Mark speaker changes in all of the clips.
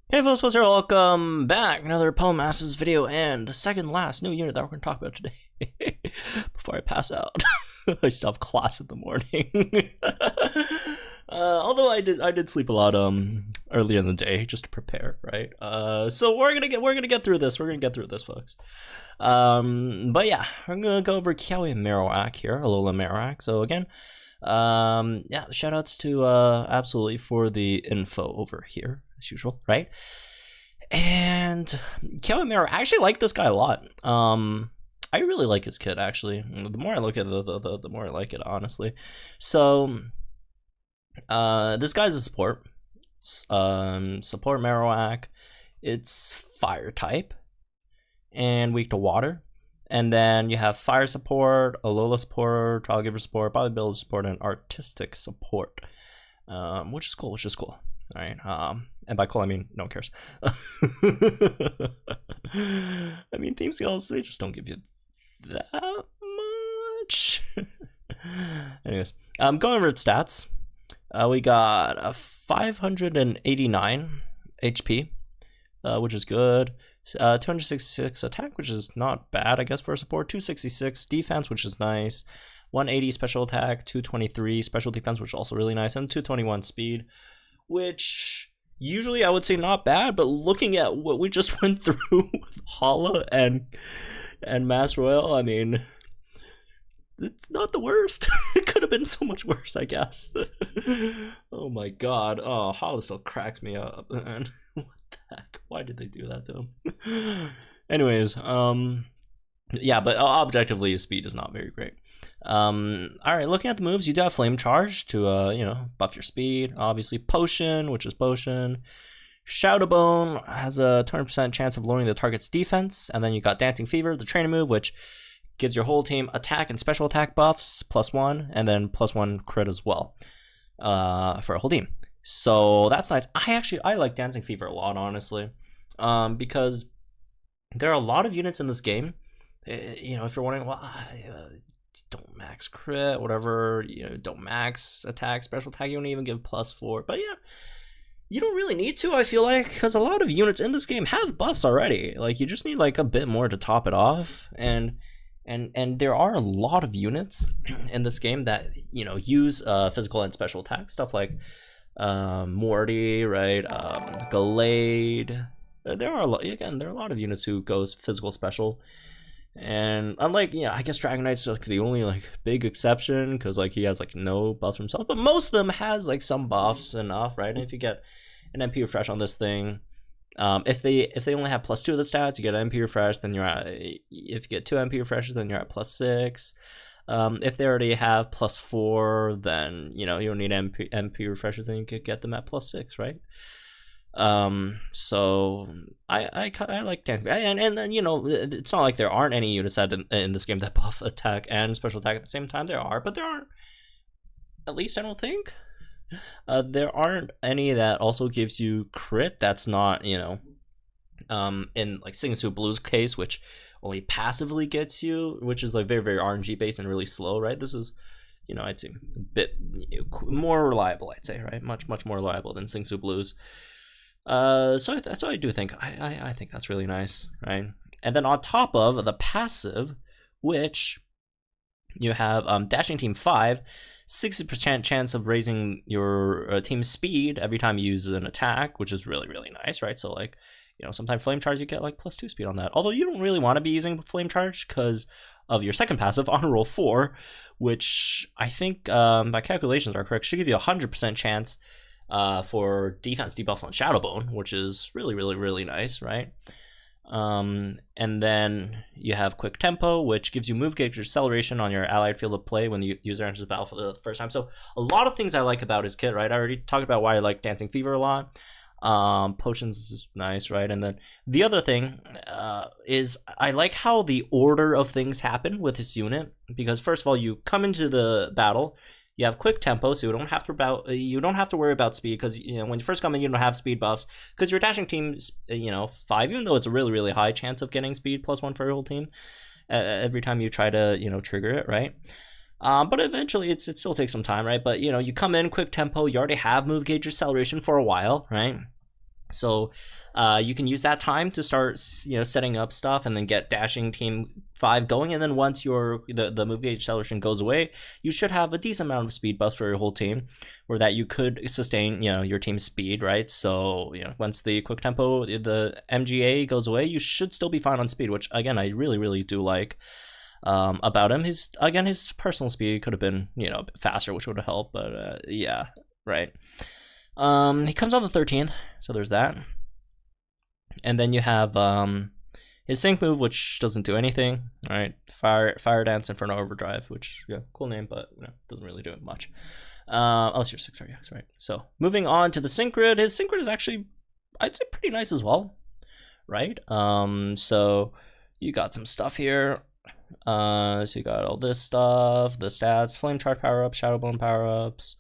Speaker 1: Hey folks, what's here? Welcome back. Another Poem Masses video and the second last new unit that we're going to talk about today. Before I pass out. I still have class in the morning. Although I did sleep a lot earlier in the day just to prepare, right? So we're gonna get through this. We're gonna get through this, folks. But yeah, I'm gonna go over Kiawe Marowak here, Alolan Marowak. So again, yeah, shout outs to Absolutely for the info over here as usual, right? And Kiawe Marowak, I actually like this guy a lot. I really like his kit actually. The more I look at it, the more I like it, honestly. So this guy's a support. Support Marowak. It's fire type and weak to water. And then you have fire support, Alola support, trial giver support, bodybuilder support, and artistic support. Which is cool. All right. And by cool I mean no one cares. I mean theme skills, they just don't give you that much. Anyways, going over its stats. We got a 589 HP, which is good. 266 attack, which is not bad, I guess, for a support. 266 defense, which is nice. 180 special attack, 223 special defense, which is also really nice, and 221 speed, which usually I would say not bad, but looking at what we just went through with Hala and Mass Royal, I mean, it's not the worst. It could have been so much worse, I guess. Oh my god. Oh, Hala still cracks me up, man. What the heck? Why did they do that to him? Anyways, yeah, but objectively his speed is not very great. Alright, looking at the moves, you do have Flame Charge to you know, buff your speed. Obviously Potion, which is Potion. Shadow Bone has a 20% chance of lowering the target's defense, and then you got Dancing Fever, the training move, which gives your whole team attack and special attack buffs +1, and then +1 crit as well for a whole team. So that's nice. I like Dancing Fever a lot, honestly, because there are a lot of units in this game. You know, if you're wondering, well, don't max crit, whatever, you know, don't max attack, special attack, you don't even give +4. But yeah, you don't really need to, I feel like, because a lot of units in this game have buffs already. Like, you just need like a bit more to top it off, and there are a lot of units in this game that, you know, use physical and special attack stuff like Morty, right? Gallade. There are a lot of units who goes physical special, and unlike, you know, I guess Dragon Knight's like the only like big exception because like he has like no buffs himself, but most of them has like some buffs enough, right? And if you get an MP refresh on this thing, if they only have +2 of the stats, you get an MP refresh, then you're at, if you get 2 MP refreshes, then you're at +6. If they already have +4, then, you know, you don't need MP refreshes, then you could get them at +6, right? So I like Dancing, and then, you know, it's not like there aren't any units that in this game that buff attack and special attack at the same time. There are, but there aren't, at least I don't think. There aren't any that also gives you crit that's not, you know, in like Singsu Blue's case, which only passively gets you, which is like very, very RNG based and really slow, right? This is, you know, I'd say a bit more reliable, I'd say, right? Much more reliable than Singsu Blue's. So that's what I do think. I think that's really nice, right? And then on top of the passive, which you have Dashing Team 5, 60% chance of raising your team's speed every time you use an attack, which is really, really nice, right? So like, you know, sometimes Flame Charge, you get like +2 speed on that. Although you don't really want to be using Flame Charge because of your second passive, Honor Roll 4, which I think my calculations are correct, should give you a 100% chance for defense debuffs on Shadow Bone, which is really, really, really nice, right? And then you have Quick Tempo, which gives you move gauge acceleration on your allied field of play when the user enters the battle for the first time. So a lot of things I like about his kit, right? I already talked about why I like Dancing Fever a lot. Potions is nice, right? And then the other thing is I like how the order of things happen with this unit, because first of all, you come into the battle, you have quick tempo, so you don't have to worry about speed, because, you know, when you first come in, you don't have speed buffs because your dashing team's, you know, 5, even though it's a really, really high chance of getting speed +1 for your whole team every time you try to, you know, trigger it, right? But eventually it still takes some time, right? But, you know, you come in quick tempo, you already have move gauge acceleration for a while, right? So you can use that time to start, setting up stuff and then get dashing team 5 going. And then once the move gauge acceleration goes away, you should have a decent amount of speed buffs for your whole team, where that you could sustain, your team's speed, right? So, once the quick tempo, the MGA goes away, you should still be fine on speed, which again, I really, really do like about him. His personal speed could have been, a bit faster, which would have helped, but yeah, right. He comes on the 13th, so there's that. And then you have his sync move, which doesn't do anything. All right, Fire Dance, Inferno Overdrive, which, cool name, but doesn't really do it much. Unless you're 6REX, right? So moving on to the sync grid. His sync grid is actually, I'd say, pretty nice as well, right? So you got some stuff here. So you got all this stuff, the stats, Flame Charge power-ups, Shadowbone power-ups,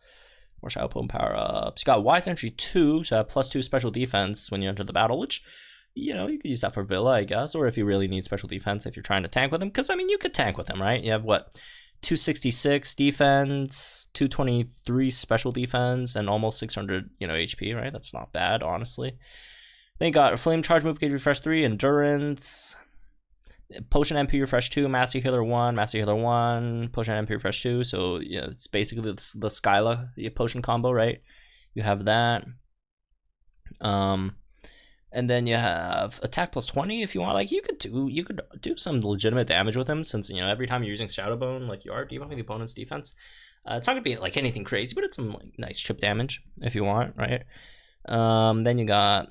Speaker 1: more Shadowbone power-ups. You got Wise Entry 2, so have +2 special defense when you enter the battle, which, you could use that for Villa, I guess, or if you really need special defense if you're trying to tank with him, because, you could tank with him, right? You have, 266 defense, 223 special defense, and almost 600, HP, right? That's not bad, honestly. Then you got Flame Charge, Move Gauge Refresh 3, Endurance, Potion MP Refresh 2, Master Healer 1, Master Healer 1, Potion MP Refresh 2. So, it's basically the Skyla potion combo, right? You have that. And then you have attack +20 if you want. You could do some legitimate damage with him, since, every time you're using Shadowbone, you are debuffing the opponent's defense. It's not gonna be anything crazy, but it's some nice chip damage if you want, right? Then you got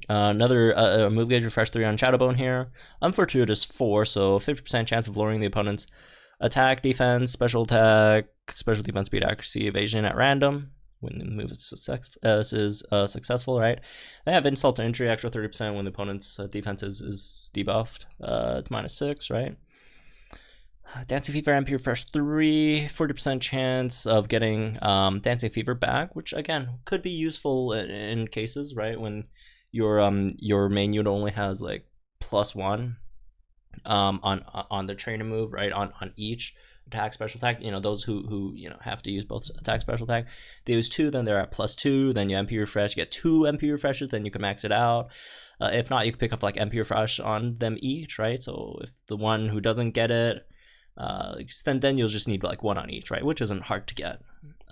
Speaker 1: another move gauge refresh 3 on Shadowbone here. Unfortuitous 4, so 50% chance of lowering the opponent's attack, defense, special attack, special defense, speed, accuracy, evasion at random when the move is successful, right? They have insult to injury, extra 30% when the opponent's defense is debuffed. It's -6, right? Dancing Fever MP Refresh 3, 40% chance of getting Dancing Fever back, which again could be useful in cases, right, when your main unit only has +1 on the trainer move, right, on each attack, special attack. Those who have to use both attack, special attack, they use 2, then they're at +2, then you MP refresh, get 2 MP refreshes, then you can max it out. If not, you can pick up MP refresh on them each, right? So if the one who doesn't get it, then you'll just need 1 on each, right, which isn't hard to get.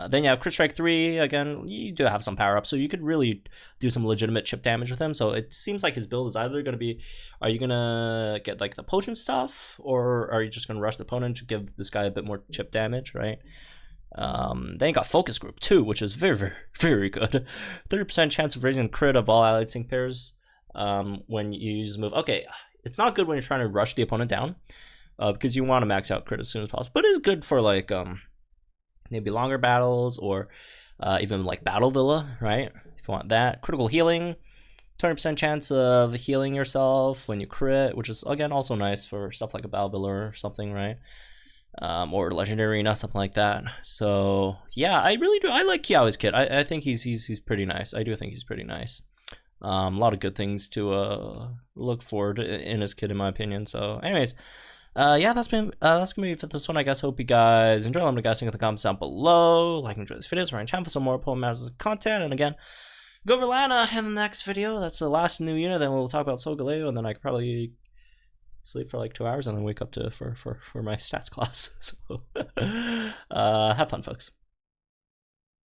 Speaker 1: Then you have Crit Strike 3. Again, you do have some power ups, so you could really do some legitimate chip damage with him. So it seems like his build is either going to be, are you going to get the potion stuff, or are you just going to rush the opponent to give this guy a bit more chip damage, right? Then you got Focus Group 2, which is very, very, very good. 30% chance of raising crit of all allied sync pairs when you use the move. Okay, it's not good when you're trying to rush the opponent down, because you want to max out crit as soon as possible, but it's good for maybe longer battles, or even Battle Villa, right? If you want that. Critical healing, 20% chance of healing yourself when you crit, which is again also nice for stuff like a Battle Villa or something, right? Or Legendary Arena, something like that. So yeah, I really do. I like Kiawe's kit. I think he's pretty nice. I do think he's pretty nice. A lot of good things to look forward to in his kit, in my opinion. So anyways, yeah, that's gonna be it for this one, I guess. Hope you guys enjoy. Let me guys think in the comments down below. Like and enjoy this video. Subscribe to the channel for some more Pokemon Masters content. And again, go over Lana in the next video. That's the last new unit. Then we'll talk about Solgaleo, and then I could probably sleep for 2 hours and then wake up for my stats class. So have fun, folks.